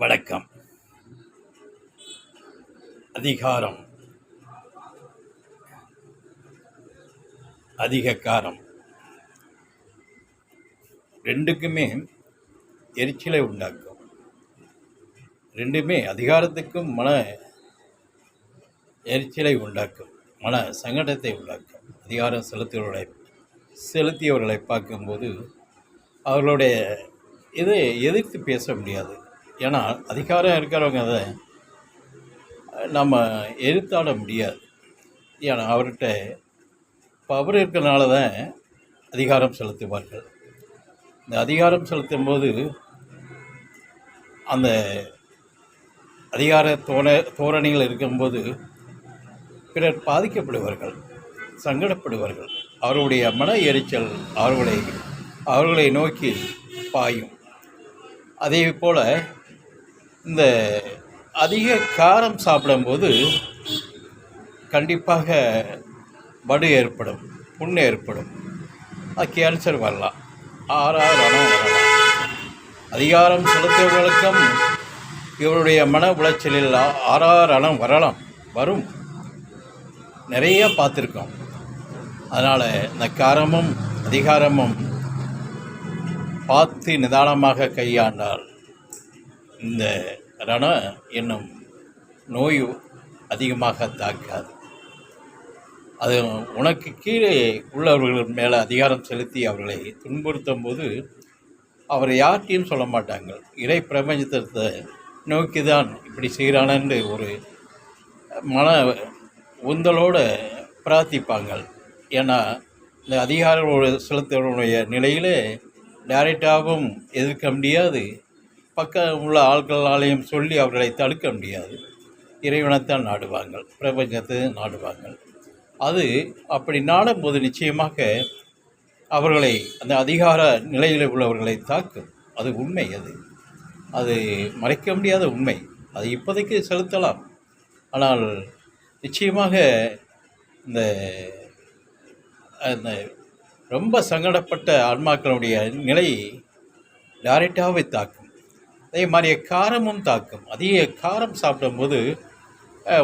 வணக்கம். அதிகாரம், அதிக காரம் ரெண்டுக்குமே எரிச்சலை உண்டாக்கும். ரெண்டுமே அதிகாரத்துக்கும் மன எரிச்சலை உண்டாக்கும், மன சங்கடத்தை உண்டாக்கும். அதிகாரம் செலுத்தியவர்களை பார்க்கும்போது அவர்களுடைய இதை எதிர்த்து பேச முடியாது. ஏன்னா அதிகாரம் இருக்கிறவங்க அதை நம்ம எதிர்த்தாட முடியாது. ஏன்னா அவர்கிட்ட பவர் இருக்கிறனால தான் அதிகாரம் செலுத்துவார்கள். இந்த அதிகாரம் செலுத்தும் போது அந்த அதிகார தோரணிகள் இருக்கும்போது பிறர் பாதிக்கப்படுவார்கள், சங்கடப்படுவார்கள். அவருடைய மன எரிச்சல் அவர்களை நோக்கி பாயும். அதே போல் இந்த அதிக காரம் சாப்பிடும்போது கண்டிப்பாக வடு ஏற்படும், புண் ஏற்படும், கேன்சர் வரலாம், ரணம் வரலாம். அதிகாரம் செலுத்தியவர்களுக்கும் இவருடைய மன உளைச்சலில் ரணம் வரும், நிறைய பார்த்துருக்கோம். அதனால் இந்த காரமும் அதிகாரமும் பார்த்து நிதானமாக கையாண்டால் இந்த ரணம் என்னும் நோய் அதிகமாக தாக்காது. அது உனக்கு கீழே உள்ளவர்கள் மேலே அதிகாரம் செலுத்தி அவர்களை துன்புறுத்தும் போது அவரை யார்கிட்டையும் சொல்ல மாட்டாங்க. இறை பிரபஞ்சத்தை நோக்கி தான் இப்படி செய்கிறானன்னு ஒரு மன உந்தலோடு பிரார்த்திப்பாங்க. ஏன்னா இந்த அதிகாரிகளோடு செலுத்தவர்களுடைய நிலையில் டைரெக்டாகவும் எதிர்க்க முடியாது, பக்கம் உள்ள ஆட்களாலையும் சொல்லி அவர்களை தடுக்க முடியாது. இறைவனைத்தான் நாடுவாங்க, பிரபஞ்சத்தை நாடுவாங்க. அது அப்படி நாடும்போது நிச்சயமாக அவர்களை அந்த அதிகார நிலையில் உள்ளவர்களை தாக்கும். அது உண்மை. அது மறைக்க முடியாத உண்மை. அது இப்போதைக்கு செலுத்தலாம், ஆனால் நிச்சயமாக இந்த ரொம்ப சங்கடப்பட்ட ஆன்மாக்களுடைய நிலை டைரெக்டாகவே தாக்கும். அதே மாதிரி காரமும் தாக்கும். அதிக காரம் சாப்பிடும்போது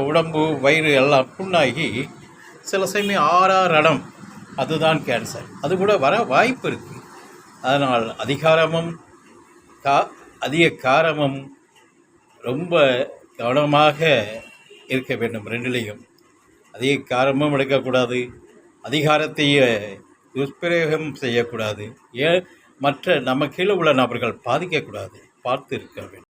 உடம்பு வயிறு எல்லாம் புண்ணாகி சில சமயம் ரணம், அதுதான் கேன்சர், அது கூட வர வாய்ப்பு இருக்குது. அதனால் அதிக காரமும் ரொம்ப கவனமாக இருக்க வேண்டும். ரெண்டுலேயும் அதிக காரமும் எடுக்கக்கூடாது, அதிகாரத்தையே துஷ்பிரயோகம் செய்யக்கூடாது. மற்ற நம்ம கீழே உள்ள நபர்கள் பாதிக்கக்கூடாது. பார்த்து இருக்க வேண்டும்.